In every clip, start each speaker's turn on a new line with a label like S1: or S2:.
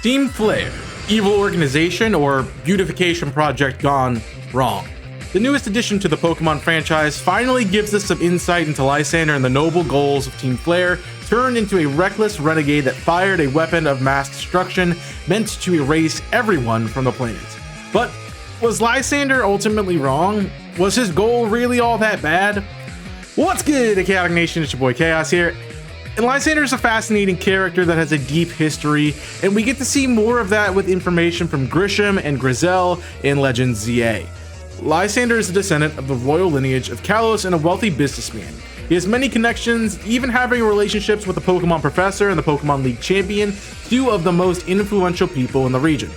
S1: Team Flare, evil organization or beautification project gone wrong. The newest addition to the Pokemon franchise finally gives us some insight into Lysandre and the noble goals of Team Flare, turned into a reckless renegade that fired a weapon of mass destruction meant to erase everyone from the planet. But was Lysandre ultimately wrong? Was his goal really all that bad? What's good, Chaotic Nation? It's your boy Chaos here. And Lysandre is a fascinating character that has a deep history, and we get to see more of that with information from Grisham and Griselle in Legends ZA. Lysandre is a descendant of the royal lineage of Kalos and a wealthy businessman. He has many connections, even having relationships with the Pokémon Professor and the Pokémon League Champion, two of the most influential people in the region.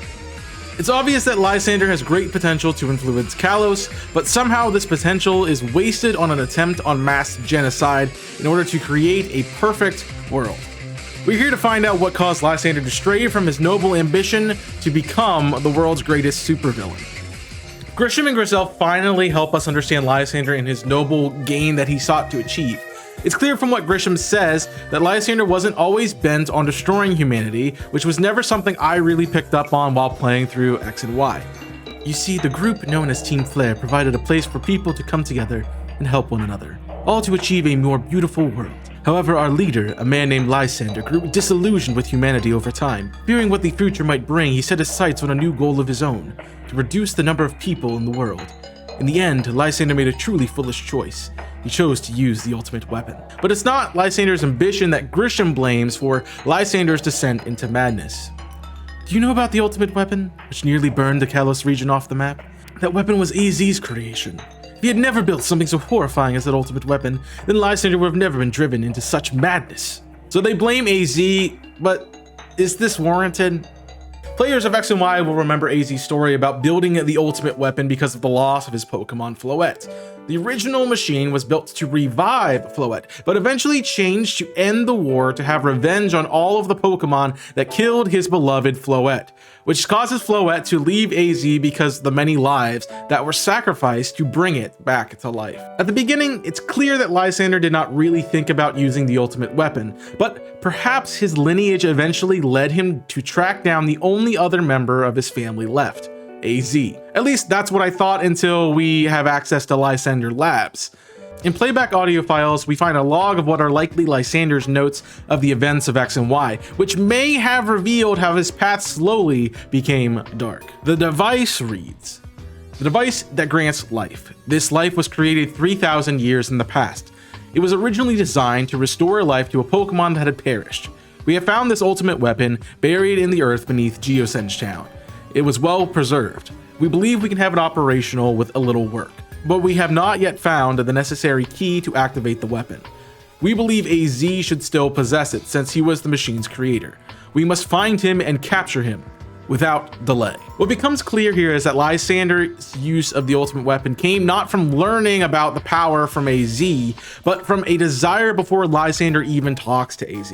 S1: It's obvious that Lysandre has great potential to influence Kalos, but somehow this potential is wasted on an attempt on mass genocide in order to create a perfect world. We're here to find out what caused Lysandre to stray from his noble ambition to become the world's greatest supervillain. Grisham and Griselle finally help us understand Lysandre and his noble gain that he sought to achieve. It's clear from what Grisham says that Lysandre wasn't always bent on destroying humanity, which was never something I really picked up on while playing through X and Y. You see, the group known as Team Flare provided a place for people to come together and help one another, all to achieve a more beautiful world. However, our leader, a man named Lysandre, grew disillusioned with humanity over time. Fearing what the future might bring, he set his sights on a new goal of his own, to reduce the number of people in the world. In the end, Lysandre made a truly foolish choice. He chose to use the ultimate weapon. But it's not Lysandre's ambition that Grisham blames for Lysandre's descent into madness. Do you know about the ultimate weapon, which nearly burned the Kalos region off the map? That weapon was AZ's creation. If he had never built something so horrifying as that ultimate weapon, then Lysandre would have never been driven into such madness. So they blame AZ, but is this warranted? Players of X and Y will remember AZ's story about building the ultimate weapon because of the loss of his Pokemon Floette. The original machine was built to revive Floette, but eventually changed to end the war to have revenge on all of the Pokemon that killed his beloved Floette, which causes Floette to leave AZ because of the many lives that were sacrificed to bring it back to life. At the beginning, it's clear that Lysandre did not really think about using the ultimate weapon, but perhaps his lineage eventually led him to track down the only other member of his family left, AZ. At least that's what I thought until we have access to Lysandre Labs. In playback audio files, we find a log of what are likely Lysandre's notes of the events of X and Y, which may have revealed how his path slowly became dark. The device reads, "The device that grants life. This life was created 3,000 years in the past. It was originally designed to restore life to a Pokemon that had perished. We have found this ultimate weapon buried in the earth beneath Geosenge Town. It was well preserved. We believe we can have it operational with a little work, but we have not yet found the necessary key to activate the weapon. We believe AZ should still possess it since he was the machine's creator. We must find him and capture him without delay." What becomes clear here is that Lysandre's use of the ultimate weapon came not from learning about the power from AZ, but from a desire before Lysandre even talks to AZ.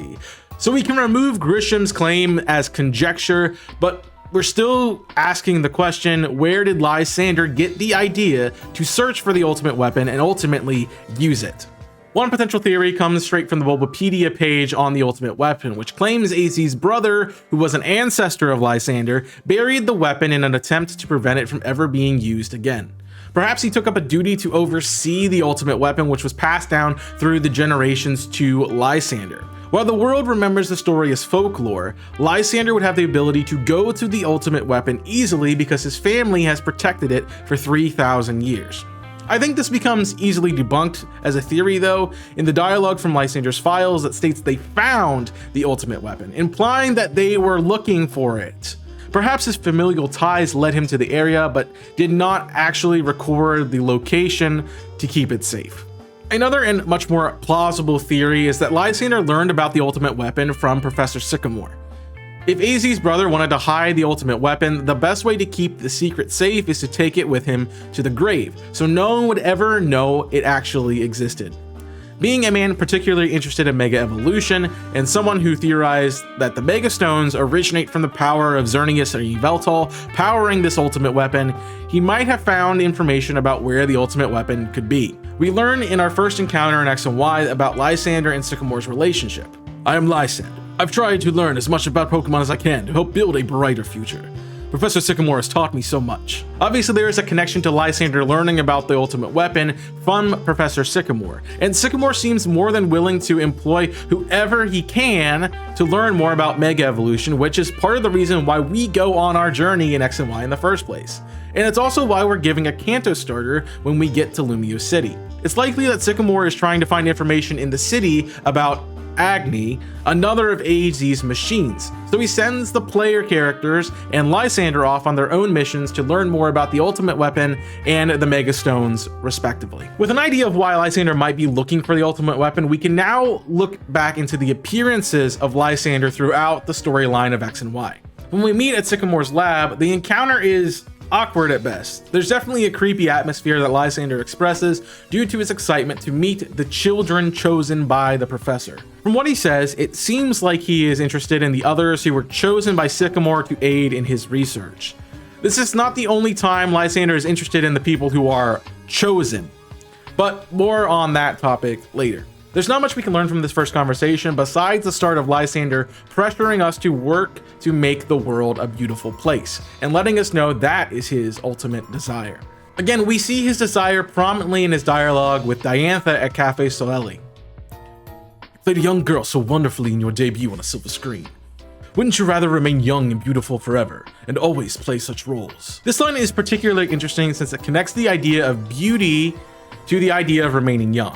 S1: So we can remove Grisham's claim as conjecture, but we're still asking the question, where did Lysandre get the idea to search for the ultimate weapon and ultimately use it? One potential theory comes straight from the Bulbapedia page on the ultimate weapon, which claims AZ's brother, who was an ancestor of Lysandre, buried the weapon in an attempt to prevent it from ever being used again. Perhaps he took up a duty to oversee the ultimate weapon, which was passed down through the generations to Lysandre. While the world remembers the story as folklore, Lysandre would have the ability to go to the ultimate weapon easily because his family has protected it for 3,000 years. I think this becomes easily debunked as a theory though, in the dialogue from Lysandre's files that states they found the ultimate weapon, implying that they were looking for it. Perhaps his familial ties led him to the area, but did not actually record the location to keep it safe. Another and much more plausible theory is that Lysandre learned about the ultimate weapon from Professor Sycamore. If AZ's brother wanted to hide the ultimate weapon, the best way to keep the secret safe is to take it with him to the grave, so no one would ever know it actually existed. Being a man particularly interested in Mega Evolution, and someone who theorized that the Mega Stones originate from the power of Xerneas or Yveltal powering this ultimate weapon, he might have found information about where the ultimate weapon could be. We learn in our first encounter in X and Y about Lysandre and Sycamore's relationship. "I am Lysandre. I've tried to learn as much about Pokemon as I can to help build a brighter future. Professor Sycamore has taught me so much. Obviously, there is a connection to Lysandre learning about the ultimate weapon from Professor Sycamore, and Sycamore seems more than willing to employ whoever he can to learn more about Mega Evolution, which is part of the reason why we go on our journey in X and Y in the first place. And it's also why we're giving a Kanto starter when we get to Lumio City. It's likely that Sycamore is trying to find information in the city about Agni, another of AZ's machines. So he sends the player characters and Lysandre off on their own missions to learn more about the ultimate weapon and the Mega Stones, respectively. With an idea of why Lysandre might be looking for the ultimate weapon, we can now look back into the appearances of Lysandre throughout the storyline of X and Y. When we meet at Sycamore's lab, the encounter is awkward at best. There's definitely a creepy atmosphere that Lysandre expresses due to his excitement to meet the children chosen by the professor. From what he says, it seems like he is interested in the others who were chosen by Sycamore to aid in his research. This is not the only time Lysandre is interested in the people who are chosen, but more on that topic later. There's not much we can learn from this first conversation besides the start of Lysandre pressuring us to work to make the world a beautiful place, and letting us know that is his ultimate desire. Again, we see his desire prominently in his dialogue with Diantha at Cafe Solelli. You played a young girl so wonderfully in your debut on a silver screen. Wouldn't you rather remain young and beautiful forever, and always play such roles? This line is particularly interesting since it connects the idea of beauty to the idea of remaining young.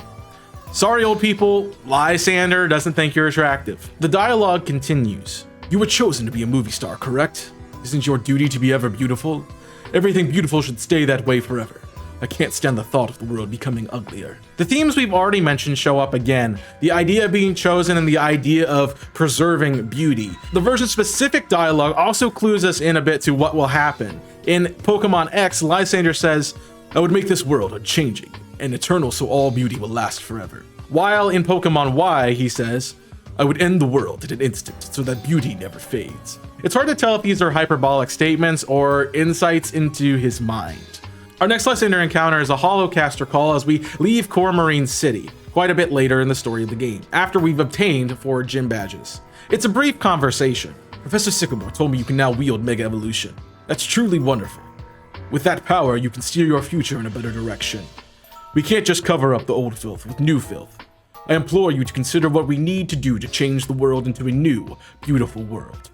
S1: Sorry, old people, Lysandre doesn't think you're attractive. The dialogue continues. You were chosen to be a movie star, correct? Isn't your duty to be ever beautiful? Everything beautiful should stay that way forever. I can't stand the thought of the world becoming uglier. The themes we've already mentioned show up again. The idea of being chosen and the idea of preserving beauty. The version-specific dialogue also clues us in a bit to what will happen. In Pokemon X, Lysandre says, I would make this world unchanging and eternal so all beauty will last forever. While in Pokemon Y, he says, I would end the world in an instant so that beauty never fades. It's hard to tell if these are hyperbolic statements or insights into his mind. Our next Lysandre encounter is a Holocaster call as we leave Cormarine City, quite a bit later in the story of the game, after we've obtained 4 gym badges. It's a brief conversation. Professor Sycamore told me you can now wield Mega Evolution. That's truly wonderful. With that power, you can steer your future in a better direction. We can't just cover up the old filth with new filth. I implore you to consider what we need to do to change the world into a new, beautiful world.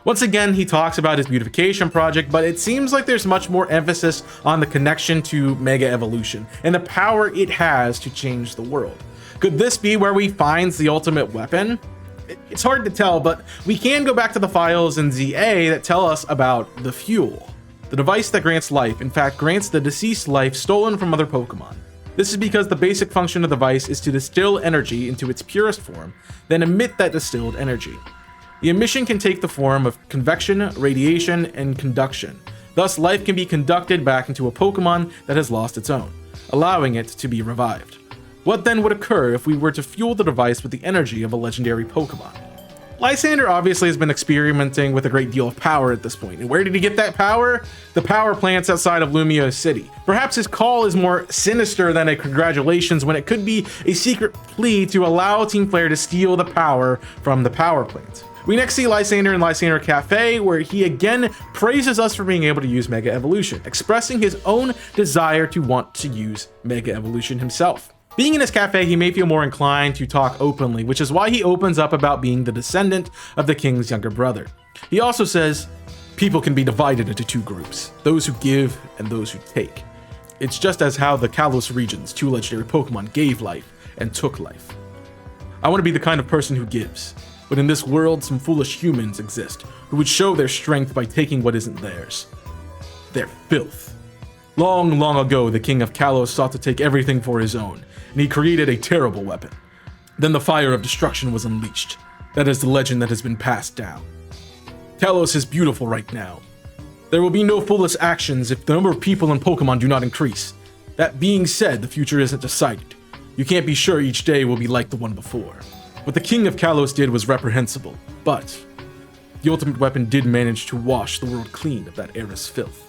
S1: Once again, he talks about his beautification project, but it seems like there's much more emphasis on the connection to Mega Evolution and the power it has to change the world. Could this be where we find the ultimate weapon? It's hard to tell, but we can go back to the files in ZA that tell us about the fuel. The device that grants life, in fact, grants the deceased life stolen from other Pokemon. This is because the basic function of the device is to distill energy into its purest form, then emit that distilled energy. The emission can take the form of convection, radiation, and conduction. Thus, life can be conducted back into a Pokemon that has lost its own, allowing it to be revived. What then would occur if we were to fuel the device with the energy of a legendary Pokemon? Lysandre obviously has been experimenting with a great deal of power at this point. And where did he get that power? The power plants outside of Lumio City. Perhaps his call is more sinister than a congratulations when it could be a secret plea to allow Team Flare to steal the power from the power plant. We next see Lysandre in Lysandre Cafe, where he again praises us for being able to use Mega Evolution, expressing his own desire to want to use Mega Evolution himself. Being in his cafe, he may feel more inclined to talk openly, which is why he opens up about being the descendant of the king's younger brother. He also says, people can be divided into 2 groups, those who give and those who take. It's just as how the Kalos region's 2 legendary Pokemon gave life and took life. I want to be the kind of person who gives, but in this world, some foolish humans exist who would show their strength by taking what isn't theirs. They're filth. Long, long ago, the king of Kalos sought to take everything for his own, and he created a terrible weapon. Then the fire of destruction was unleashed. That is the legend that has been passed down. Kalos is beautiful right now. There will be no foolish actions if the number of people in Pokemon do not increase. That being said, the future isn't decided. You can't be sure each day will be like the one before. What the king of Kalos did was reprehensible, but the ultimate weapon did manage to wash the world clean of that era's filth.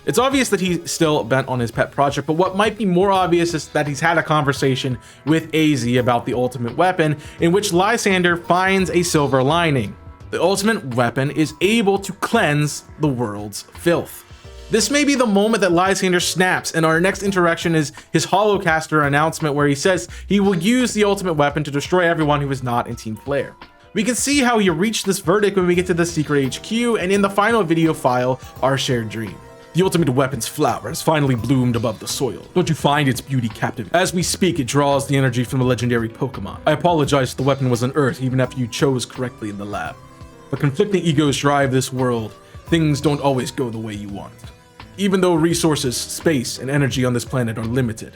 S1: It's obvious that he's still bent on his pet project, but what might be more obvious is that he's had a conversation with AZ about the ultimate weapon, in which Lysandre finds a silver lining. The ultimate weapon is able to cleanse the world's filth. This may be the moment that Lysandre snaps, and our next interaction is his Holocaster announcement where he says he will use the ultimate weapon to destroy everyone who is not in Team Flare. We can see how he reached this verdict when we get to the secret HQ and in the final video file, Our Shared Dream. The ultimate weapon's flower has finally bloomed above the soil. Don't you find its beauty captivating? As we speak, it draws the energy from the legendary Pokémon. I apologize if the weapon was unearthed even after you chose correctly in the lab. But conflicting egos drive this world. Things don't always go the way you want. Even though resources, space, and energy on this planet are limited,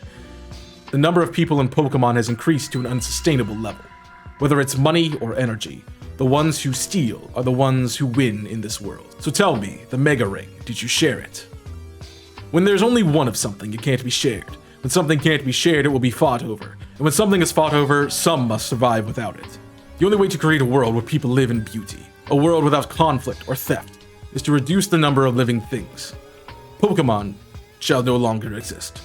S1: the number of people in Pokémon has increased to an unsustainable level. Whether it's money or energy, the ones who steal are the ones who win in this world. So tell me, the Mega Ring, did you share it? When there's only one of something, it can't be shared. When something can't be shared, it will be fought over. And when something is fought over, some must survive without it. The only way to create a world where people live in beauty, a world without conflict or theft, is to reduce the number of living things. Pokémon shall no longer exist.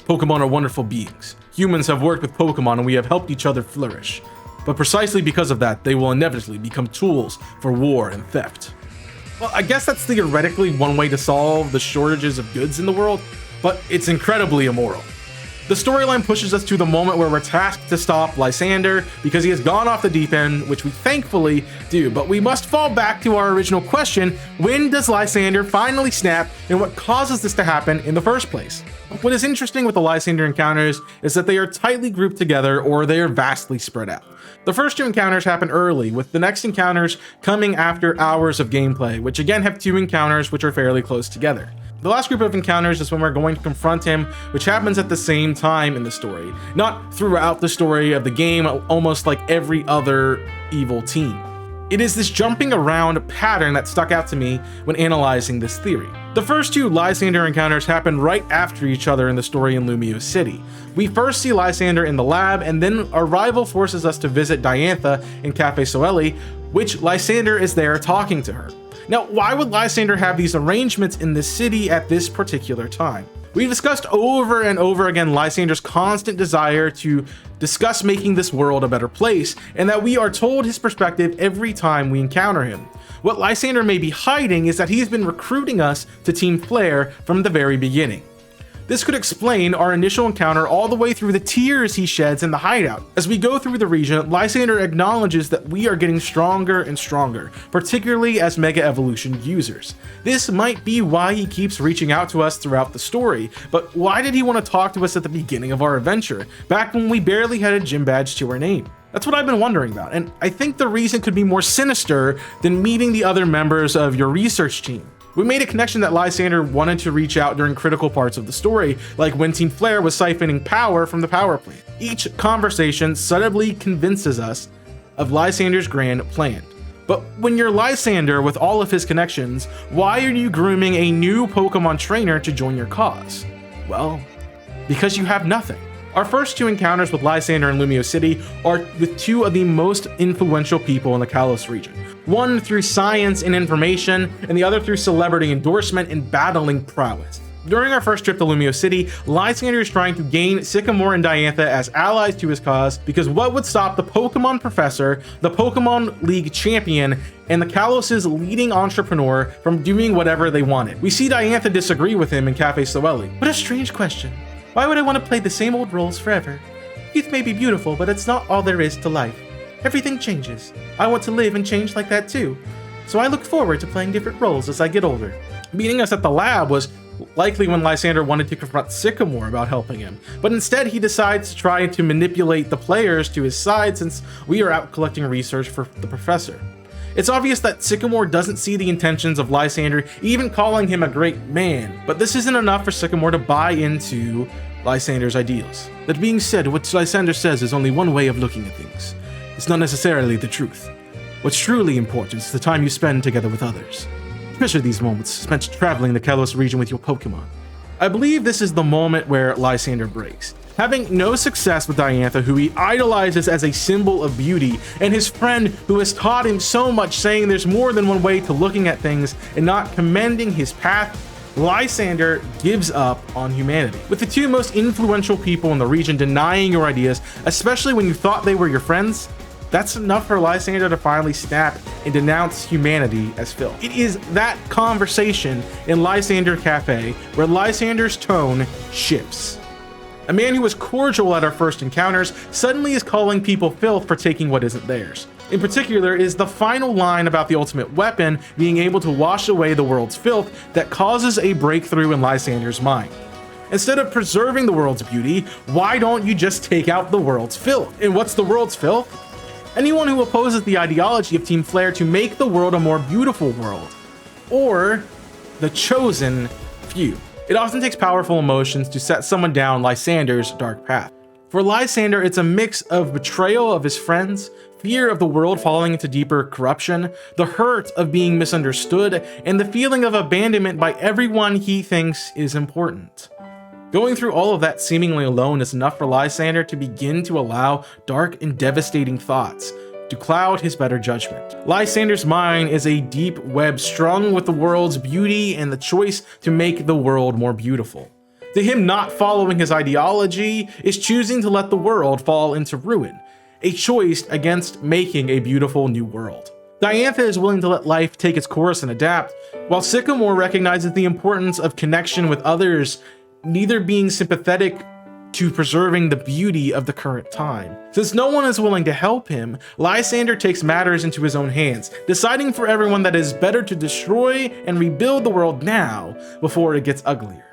S1: Pokémon are wonderful beings. Humans have worked with Pokémon and we have helped each other flourish. But precisely because of that, they will inevitably become tools for war and theft. Well, I guess that's theoretically one way to solve the shortages of goods in the world, but it's incredibly immoral. The storyline pushes us to the moment where we're tasked to stop Lysandre because he has gone off the deep end, which we thankfully do, but we must fall back to our original question: when does Lysandre finally snap, and what causes this to happen in the first place? What is interesting with the Lysandre encounters is that they are tightly grouped together or they are vastly spread out. The first two encounters happen early, with the next encounters coming after hours of gameplay, which again have two encounters which are fairly close together. The last group of encounters is when we're going to confront him, which happens at the same time in the story, not throughout the story of the game, almost like every other evil team. It is this jumping around pattern that stuck out to me when analyzing this theory. The first two Lysandre encounters happen right after each other in the story in Lumio City. We first see Lysandre in the lab, and then our rival forces us to visit Diantha in Cafe Soeli, which Lysandre is there talking to her. Now, why would Lysandre have these arrangements in this city at this particular time? We've discussed over and over again Lysandre's constant desire to discuss making this world a better place, and that we are told his perspective every time we encounter him. What Lysandre may be hiding is that he's been recruiting us to Team Flare from the very beginning. This could explain our initial encounter all the way through the tears he sheds in the hideout. As we go through the region, Lysandre acknowledges that we are getting stronger and stronger, particularly as Mega Evolution users. This might be why he keeps reaching out to us throughout the story, but why did he want to talk to us at the beginning of our adventure, back when we barely had a gym badge to our name? That's what I've been wondering about, and I think the reason could be more sinister than meeting the other members of your research team. We made a connection that Lysandre wanted to reach out during critical parts of the story, like when Team Flare was siphoning power from the power plant. Each conversation subtly convinces us of Lysandre's grand plan. But when you're Lysandre with all of his connections, why are you grooming a new Pokemon trainer to join your cause? Well, because you have nothing. Our first two encounters with Lysandre in Lumio City are with two of the most influential people in the Kalos region. One through science and information, and the other through celebrity endorsement and battling prowess. During our first trip to Lumio City, Lysandre is trying to gain Sycamore and Diantha as allies to his cause, because what would stop the Pokemon Professor, the Pokemon League champion, and the Kalos' leading entrepreneur from doing whatever they wanted? We see Diantha disagree with him in Cafe Soeli. What a strange question. Why would I want to play the same old roles forever? Youth may be beautiful, but it's not all there is to life. Everything changes. I want to live and change like that too. So I look forward to playing different roles as I get older. Meeting us at the lab was likely when Lysandre wanted to confront Sycamore about helping him, but instead he decides to try to manipulate the players to his side since we are out collecting research for the professor. It's obvious that Sycamore doesn't see the intentions of Lysandre, even calling him a great man, but this isn't enough for Sycamore to buy into Lysandre's ideals. That being said, what Lysandre says is only one way of looking at things. It's not necessarily the truth. What's truly important is the time you spend together with others, especially these moments spent traveling the Kalos region with your Pokemon. I believe this is the moment where Lysandre breaks. Having no success with Diantha, who he idolizes as a symbol of beauty, and his friend who has taught him so much, saying there's more than one way to looking at things and not commending his path, Lysandre gives up on humanity. With the two most influential people in the region denying your ideas, especially when you thought they were your friends, that's enough for Lysandre to finally snap and denounce humanity as filth. It is that conversation in Lysandre Cafe where Lysandre's tone shifts. A man who was cordial at our first encounters suddenly is calling people filth for taking what isn't theirs. In particular is the final line about the ultimate weapon being able to wash away the world's filth that causes a breakthrough in Lysandre's mind. Instead of preserving the world's beauty, why don't you just take out the world's filth? And what's the world's filth? Anyone who opposes the ideology of Team Flare to make the world a more beautiful world, or the chosen few. It often takes powerful emotions to set someone down Lysandre's dark path. For Lysandre, it's a mix of betrayal of his friends, fear of the world falling into deeper corruption, the hurt of being misunderstood, and the feeling of abandonment by everyone he thinks is important. Going through all of that seemingly alone is enough for Lysandre to begin to allow dark and devastating thoughts to cloud his better judgment. Lysandre's mind is a deep web strung with the world's beauty and the choice to make the world more beautiful. To him, not following his ideology is choosing to let the world fall into ruin, a choice against making a beautiful new world. Diantha is willing to let life take its course and adapt, while Sycamore recognizes the importance of connection with others, neither being sympathetic to preserving the beauty of the current time. Since no one is willing to help him, Lysandre takes matters into his own hands, deciding for everyone that it is better to destroy and rebuild the world now before it gets uglier.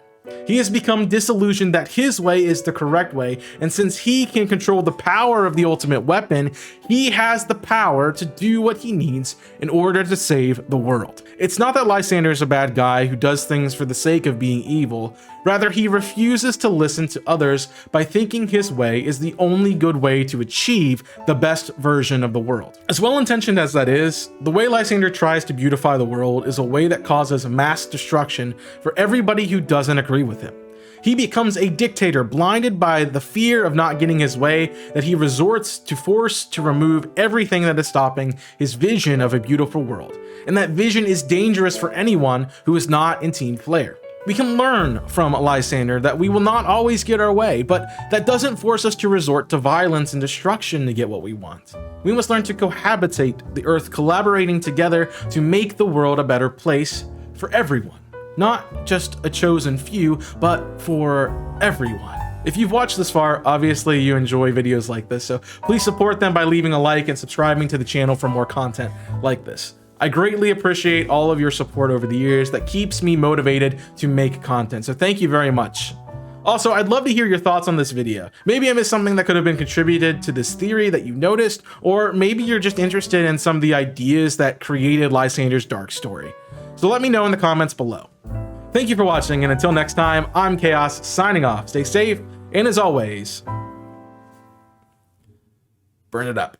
S1: He has become disillusioned that his way is the correct way, and since he can control the power of the ultimate weapon, he has the power to do what he needs in order to save the world. It's not that Lysandre is a bad guy who does things for the sake of being evil, rather he refuses to listen to others by thinking his way is the only good way to achieve the best version of the world. As well-intentioned as that is, the way Lysandre tries to beautify the world is a way that causes mass destruction for everybody who doesn't agree with him. He becomes a dictator blinded by the fear of not getting his way that he resorts to force to remove everything that is stopping his vision of a beautiful world. And that vision is dangerous for anyone who is not in Team Flare. We can learn from Lysandre that we will not always get our way, but that doesn't force us to resort to violence and destruction to get what we want. We must learn to cohabitate the earth, collaborating together to make the world a better place for everyone. Not just a chosen few, but for everyone. If you've watched this far, obviously you enjoy videos like this, so please support them by leaving a like and subscribing to the channel for more content like this. I greatly appreciate all of your support over the years that keeps me motivated to make content, so thank you very much. Also, I'd love to hear your thoughts on this video. Maybe I missed something that could have been contributed to this theory that you noticed, or maybe you're just interested in some of the ideas that created Lysandre's dark story. So let me know in the comments below. Thank you for watching, and until next time, I'm Chaos, signing off. Stay safe, and as always, burn it up.